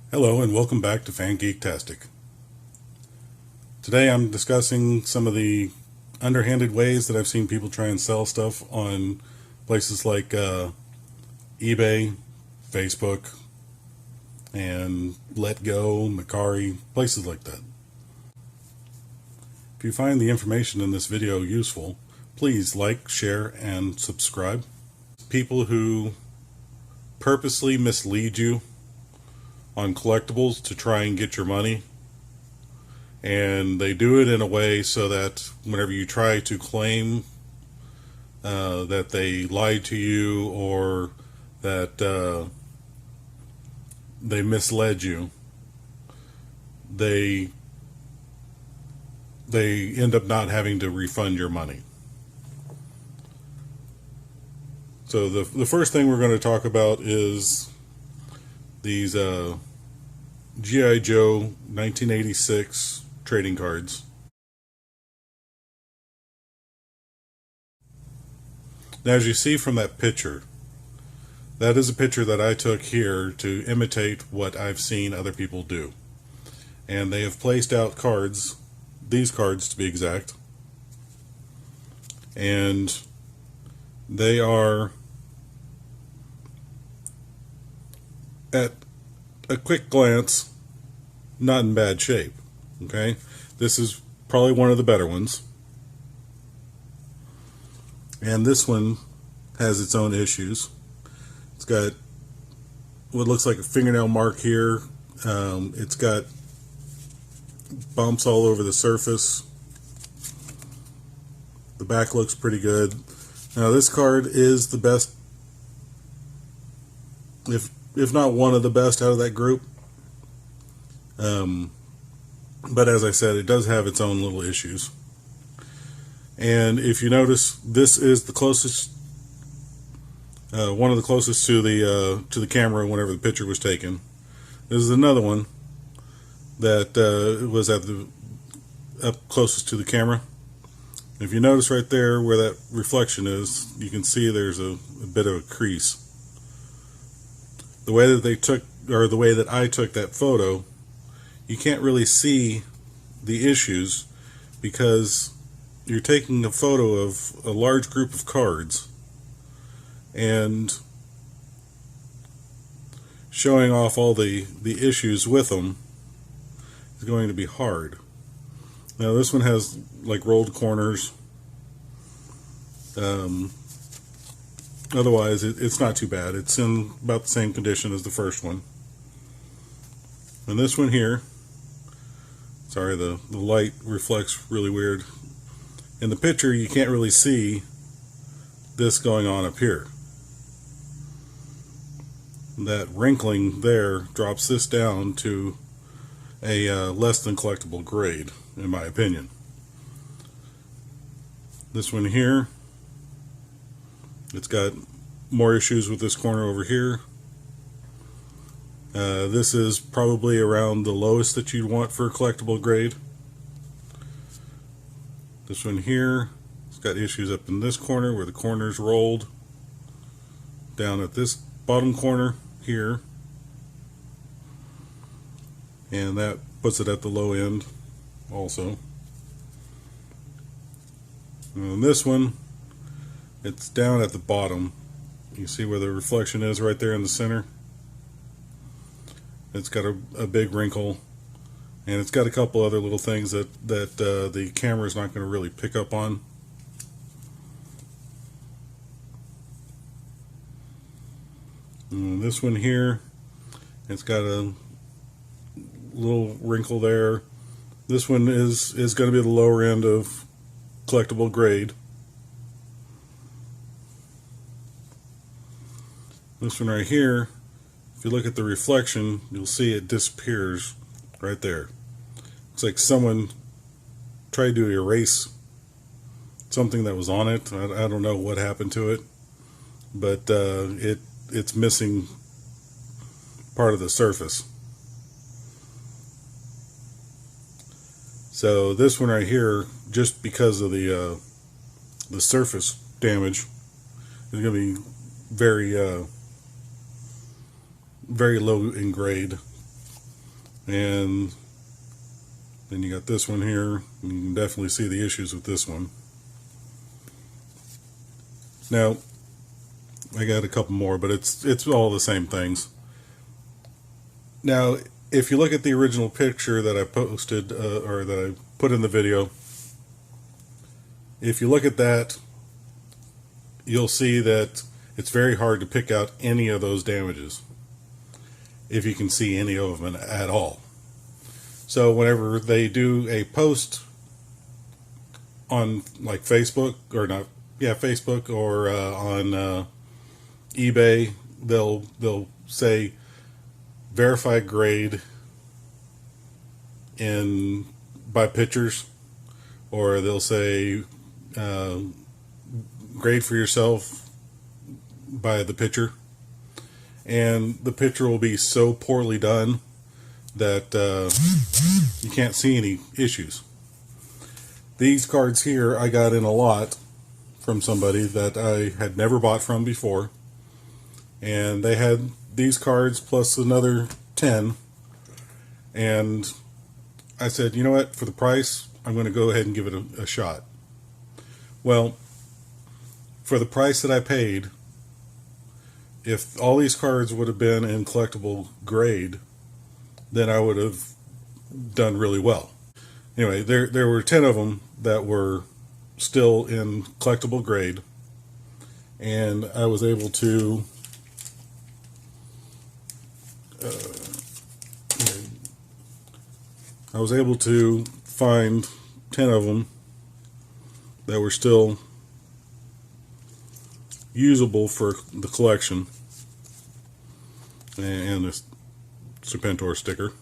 Hello and welcome back to Fan Geektastic. Today I'm discussing some of the underhanded ways that I've seen people try and sell stuff on places like eBay, Facebook, and Letgo, Mercari, places like that. If you find the information in this video useful, please like, share, and subscribe. People who purposely mislead you on collectibles to try and get your money, and they do it in a way so that whenever you try to claim that they lied to you or that they misled you, they end up not having to refund your money. So the first thing we're going to talk about is these G.I. Joe 1986 trading cards. Now, as you see from that picture, that is a picture that I took here to imitate what I've seen other people do. And they have placed out cards, these cards to be exact, and they are, at a quick glance, not in bad shape. Okay, this is probably one of the better ones, and this one has its own issues. It's got what looks like a fingernail mark here. It's got bumps all over the surface. The back looks pretty good. Now, this card is the best, if not one of the best out of that group. But as I said, it does have its own little issues. And if you notice, this is the closest, one of the closest to the camera whenever the picture was taken. This is another one that was at the up closest to the camera. If you notice right there where that reflection is, you can see there's a bit of a crease. The way that they took, or the way that I took that photo, you can't really see the issues because you're taking a photo of a large group of cards and showing off all the issues with them is going to be hard. Now, this one has like rolled corners. Otherwise, it's not too bad. It's in about the same condition as the first one. And this one here, sorry, the light reflects really weird. In the picture, you can't really see this going on up here. That wrinkling there drops this down to a less than collectible grade, in my opinion. This one here, it's got more issues with this corner over here. This is probably around the lowest that you'd want for a collectible grade. This one here, it's got issues up in this corner where the corner's rolled. Down at this bottom corner here. And that puts it at the low end also. And this one, it's down at the bottom. You see where the reflection is right there in the center. It's got a big wrinkle, and it's got a couple other little things that the camera is not going to really pick up on. And this one here, it's got a little wrinkle there. This one is going to be the lower end of collectible grade. This one right here, if you look at the reflection, you'll see it disappears right there. It's like someone tried to erase something that was on it. I don't know what happened to it, but it's missing part of the surface. So this one right here, just because of the surface damage, is going to be very low in grade. And then you got this one here. You can definitely see the issues with this one. Now, I got a couple more, but it's all the same things. Now, if you look at the original picture that I posted, or that I put in the video, if you look at that, you'll see that it's very hard to pick out any of those damages, if you can see any of them at all. So whenever they do a post on like Facebook, or not, yeah, Facebook, or on eBay, they'll say verified grade by pictures, or they'll say grade for yourself by the picture, and the picture will be so poorly done that you can't see any issues. These cards here I got in a lot from somebody that I had never bought from before, and they had these cards plus another 10, and I said, you know what, for the price, I'm going to go ahead and give it a shot. Well, for the price that I paid, if all these cards would have been in collectible grade, then I would have done really well. Anyway, there were 10 of them that were still in collectible grade, and I was able to find 10 of them that were still usable for the collection, and this Serpentor sticker.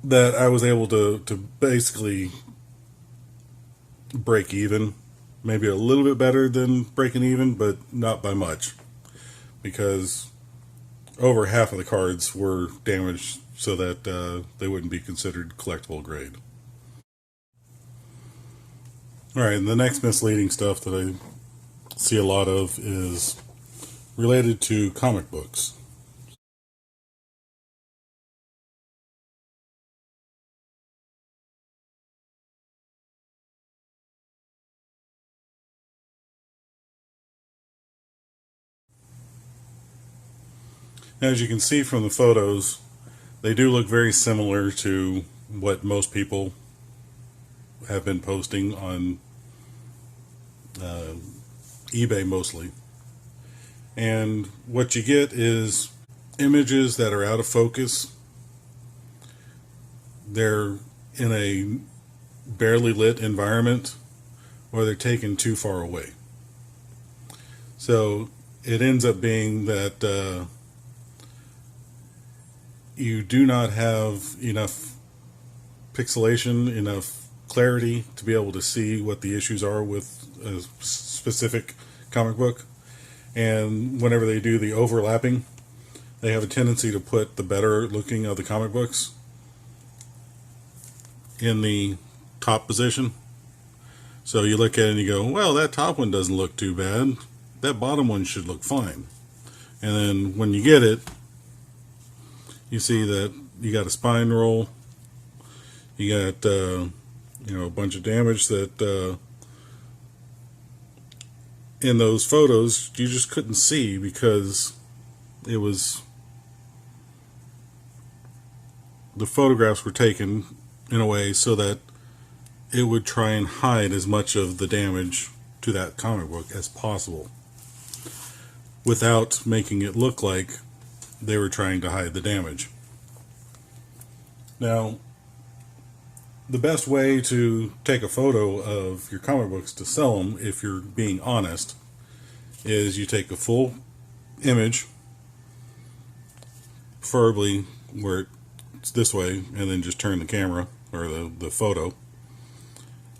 That I was able to basically break even, maybe a little bit better than breaking even, but not by much, because over half of the cards were damaged so that they wouldn't be considered collectible grade. Alright, and the next misleading stuff that I see a lot of is related to comic books. As you can see from the photos, they do look very similar to what most people have been posting on eBay mostly. And what you get is images that are out of focus. They're in a barely lit environment, or they're taken too far away. So it ends up being that you do not have enough pixelation, enough clarity to be able to see what the issues are with a specific comic book. And whenever they do the overlapping, they have a tendency to put the better looking of the comic books in the top position. So you look at it and you go, well, that top one doesn't look too bad, that bottom one should look fine. And then when you get it, you see that you got a spine roll, you got a bunch of damage that in those photos you just couldn't see, because it was, the photographs were taken in a way so that it would try and hide as much of the damage to that comic book as possible, without making it look like they were trying to hide the damage. Now, the best way to take a photo of your comic books to sell them, if you're being honest, is you take a full image, preferably where it's this way, and then just turn the camera or the photo,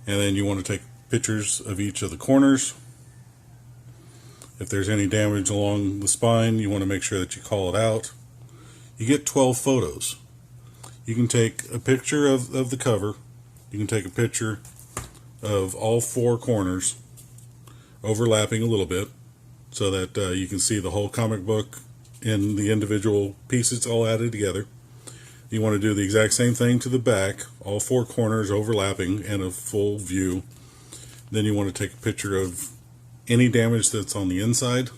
and then you want to take pictures of each of the corners. If there's any damage along the spine, you want to make sure that you call it out. You get 12 photos. You can take a picture of the cover. You can take a picture of all four corners, overlapping a little bit, so that you can see the whole comic book in the individual pieces all added together. You want to do the exact same thing to the back, all four corners overlapping and a full view. Then you want to take a picture of any damage that's on the inside,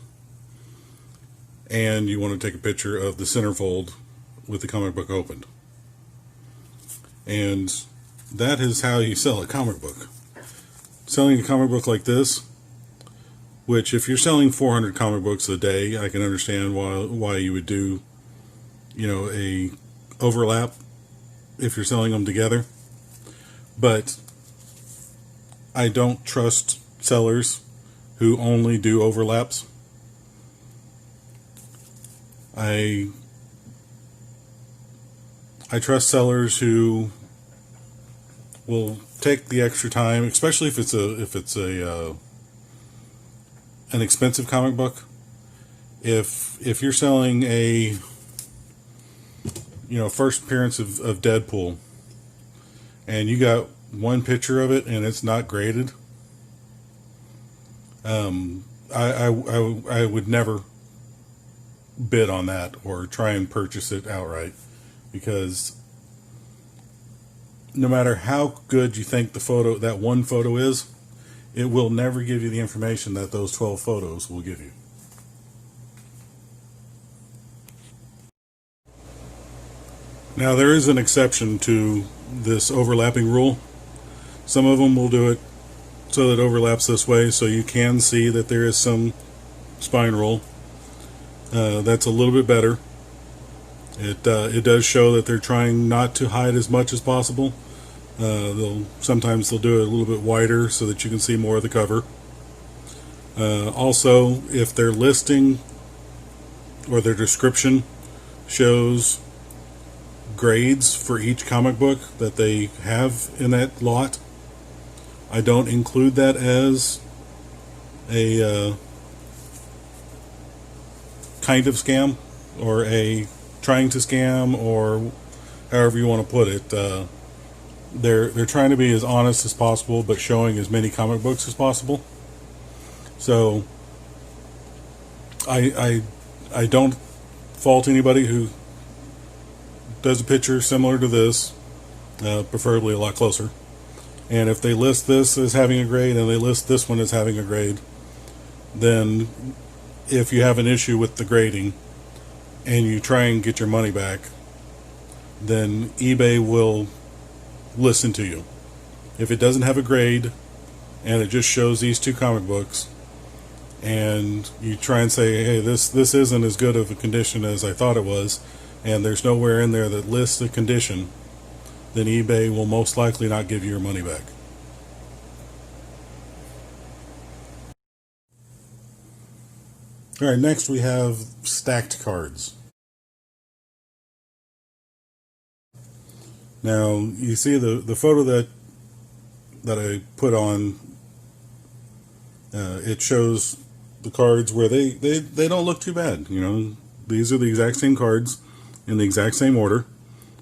and you want to take a picture of the centerfold with the comic book opened. And that is how you sell a comic book. Selling a comic book like this, which if you're selling 400 comic books a day, I can understand why you would do, a overlap if you're selling them together. But I don't trust sellers who only do overlaps. I trust sellers who will take the extra time, especially if it's an expensive comic book. If you're selling a first appearance of Deadpool, and you got one picture of it and it's not graded, I would never bid on that or try and purchase it outright, because no matter how good you think that one photo is, it will never give you the information that those 12 photos will give you. Now, there is an exception to this overlapping rule. Some of them will do it so that it overlaps this way, so you can see that there is some spine roll. That's a little bit better. It does show that they're trying not to hide as much as possible. Sometimes they'll do it a little bit wider so that you can see more of the cover. Also, if their listing or their description shows grades for each comic book that they have in that lot, I don't include that as a kind of scam, or a trying to scam, or however you want to put it. They're trying to be as honest as possible, but showing as many comic books as possible. So I don't fault anybody who does a picture similar to this, preferably a lot closer. And if they list this as having a grade and they list this one as having a grade, then if you have an issue with the grading and you try and get your money back, then eBay will listen to you. If it doesn't have a grade and it just shows these two comic books, and you try and say, hey, this isn't as good of a condition as I thought it was, and there's nowhere in there that lists the condition, then eBay will most likely not give you your money back. Alright, next we have stacked cards. Now, you see the photo that I put on, it shows the cards where they don't look too bad. These are the exact same cards in the exact same order,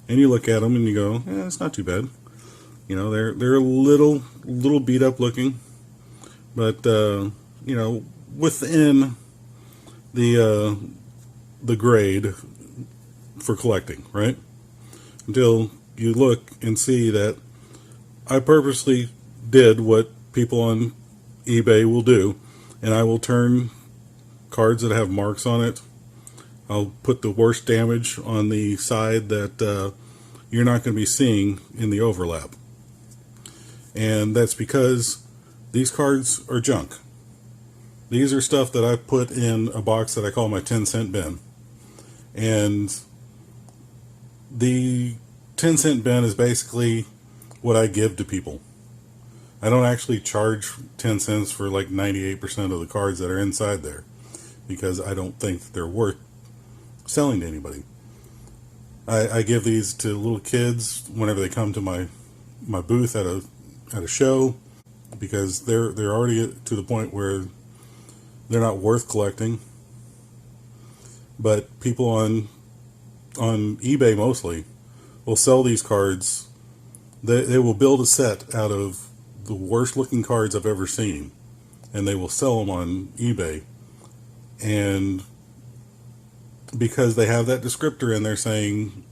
and you look at them and you go, it's not too bad. They're a little beat up looking, but within the grade for collecting, right? Until you look and see that I purposely did what people on eBay will do, and I will turn cards that have marks on it. I'll put the worst damage on the side that you're not going to be seeing in the overlap. And that's because these cards are junk. These are stuff that I put in a box that I call my 10-cent bin. And the 10-cent bin is basically what I give to people. I don't actually charge 10 cents for like 98% of the cards that are inside there, because I don't think that they're worth selling to anybody. I give these to little kids whenever they come to my booth at a show, because they're already to the point where they're not worth collecting. But people on eBay mostly will sell these cards. They will build a set out of the worst looking cards I've ever seen, and they will sell them on eBay. And because they have that descriptor in there saying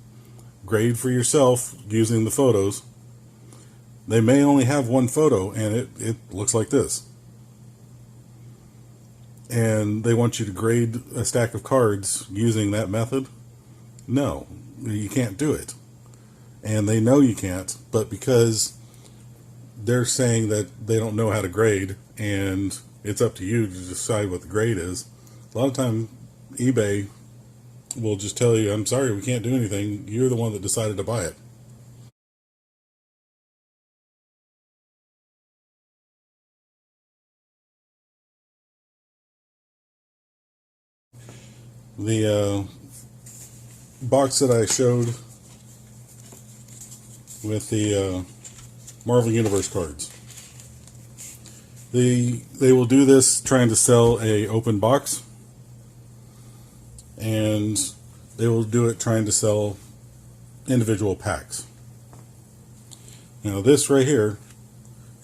grade for yourself using the photos. They may only have one photo and it looks like this. And they want you to grade a stack of cards using that method. No, you can't do it. And they know you can't, but because they're saying that they don't know how to grade and it's up to you to decide what the grade is, a lot of time eBay will just tell you, I'm sorry, we can't do anything. You're the one that decided to buy it. The box that I showed with the Marvel Universe cards, they will do this trying to sell a open box, and they will do it trying to sell individual packs. Now this right here,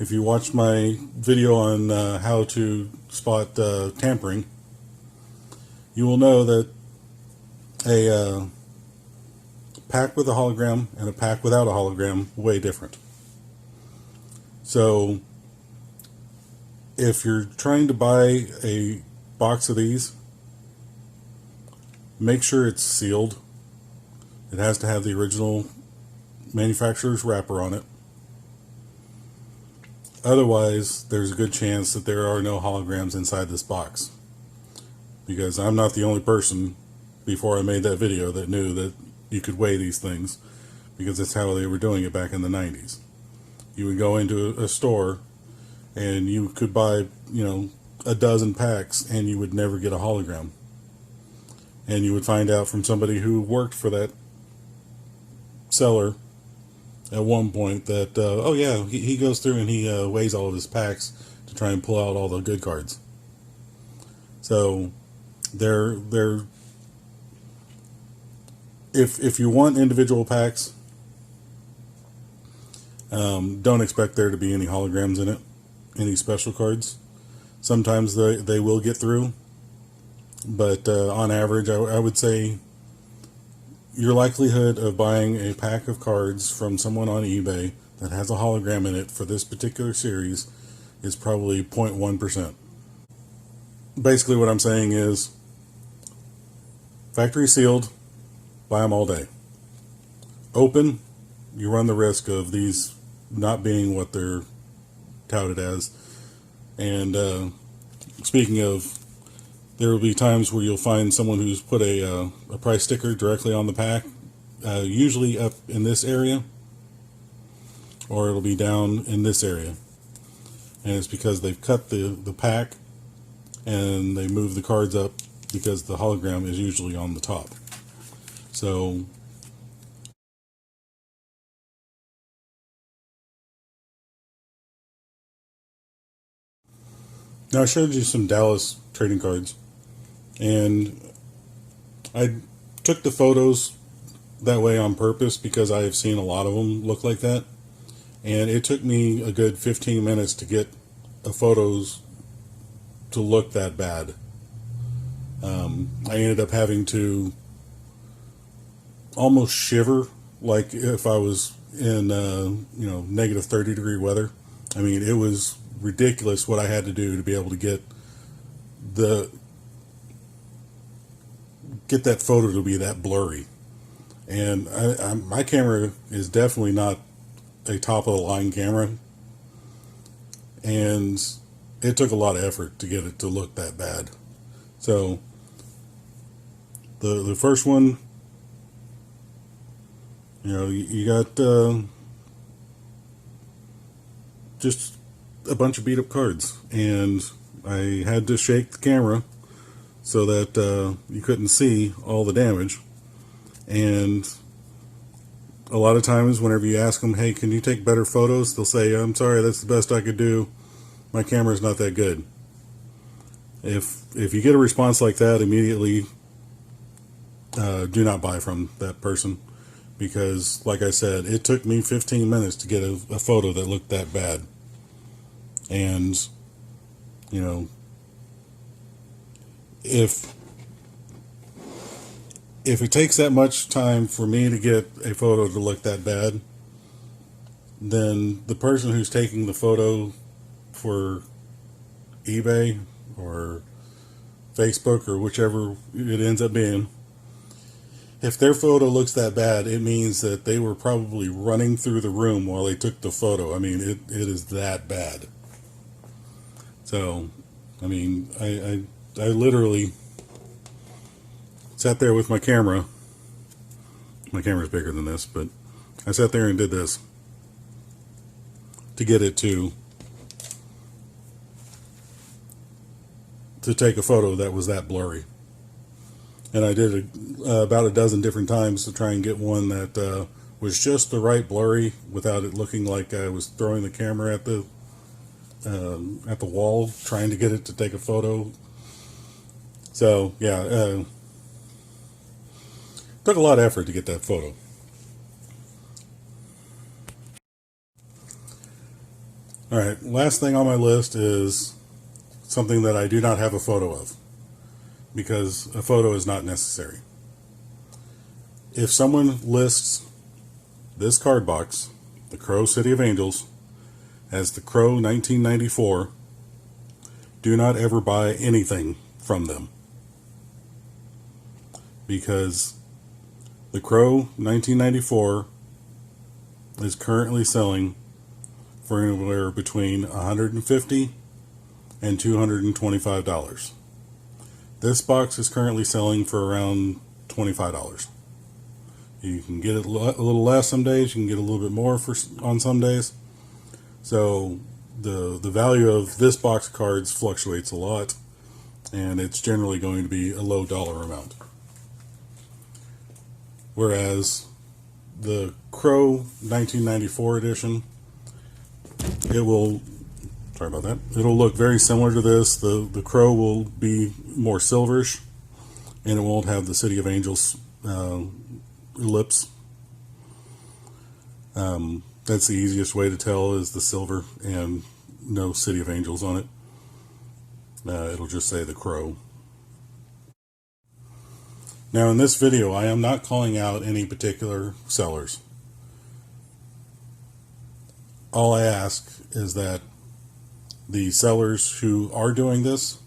if you watch my video on how to spot tampering, you will know that a pack with a hologram and a pack without a hologram way different. So if you're trying to buy a box of these, make sure it's sealed. It has to have the original manufacturer's wrapper on it. Otherwise, there's a good chance that there are no holograms inside this box. Because I'm not the only person before I made that video that knew that you could weigh these things, because that's how they were doing it back in the 90s. You would go into a store and you could buy, a dozen packs and you would never get a hologram. And you would find out from somebody who worked for that seller at one point that, oh yeah, he goes through and he weighs all of his packs to try and pull out all the good cards. So they're if you want individual packs, don't expect there to be any holograms in it, any special cards. Sometimes they will get through, but on average, I would say your likelihood of buying a pack of cards from someone on eBay that has a hologram in it for this particular series is probably 0.1%. Basically what I'm saying is, factory sealed, buy them all day. Open, you run the risk of these not being what they're touted as. And speaking of, there will be times where you'll find someone who's put a price sticker directly on the pack, usually up in this area, or it'll be down in this area. And it's because they've cut the pack and they move the cards up, because the hologram is usually on the top. So now I showed you some Dallas trading cards, and I took the photos that way on purpose because I have seen a lot of them look like that, and it took me a good 15 minutes to get the photos to look that bad. I ended up having to almost shiver like if I was in negative 30-degree weather. I mean, it was ridiculous what I had to do to be able to get that photo to be that blurry. And my camera is definitely not a top of the line camera, and it took a lot of effort to get it to look that bad. So the first one, you got just a bunch of beat up cards, and I had to shake the camera so that you couldn't see all the damage. And a lot of times whenever you ask them, hey, can you take better photos, they'll say, I'm sorry, that's the best I could do, my camera's not that good. If you get a response like that, immediately do not buy from that person, because like I said, it took me 15 minutes to get a photo that looked that bad. And if if it takes that much time for me to get a photo to look that bad, then the person who's taking the photo for eBay or Facebook or whichever it ends up being, if their photo looks that bad, it means that they were probably running through the room while they took the photo. I mean, it is that bad. So, I mean, I literally sat there with my camera. My camera's bigger than this, but I sat there and did this to get it to take a photo that was that blurry. And I did it about a dozen different times to try and get one that was just the right blurry without it looking like I was throwing the camera at the wall trying to get it to take a photo. So yeah, took a lot of effort to get that photo. All right, last thing on my list is something that I do not have a photo of, because a photo is not necessary. If someone lists this card box, the Crow City of Angels, as the Crow 1994, do not ever buy anything from them, because the Crow 1994 is currently selling for anywhere between $150 and $225. This box is currently selling for around $25. You can get it a little less some days. You can get a little bit more on some days. So the value of this box of cards fluctuates a lot, and it's generally going to be a low dollar amount. Whereas the Crow 1994 edition, it'll look very similar to this. The Crow will be more silverish, and it won't have the City of Angels ellipse. That's the easiest way to tell, is the silver and no City of Angels on it. It'll just say the Crow. Now in this video, I am not calling out any particular sellers. All I ask is that the sellers who are doing this,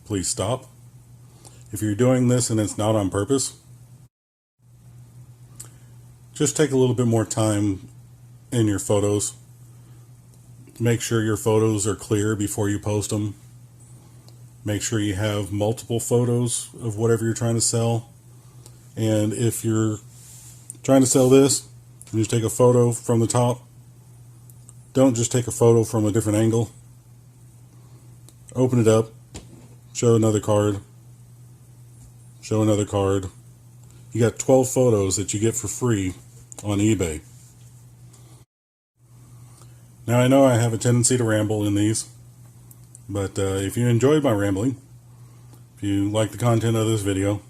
please stop. If you're doing this and it's not on purpose, just take a little bit more time in your photos. Make sure your photos are clear before you post them. Make sure you have multiple photos of whatever you're trying to sell. And if you're trying to sell this, and just take a photo from the top, don't just take a photo from a different angle. Open it up, show another card, show another card. You got 12 photos that you get for free on eBay. Now I know I have a tendency to ramble in these, but if you enjoyed my rambling, if you like the content of this video,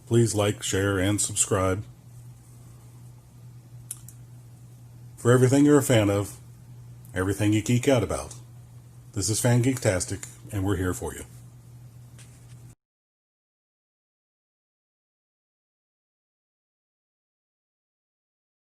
please like, share, and subscribe. For everything you're a fan of, everything you geek out about, this is Fan Geektastic, and we're here for you.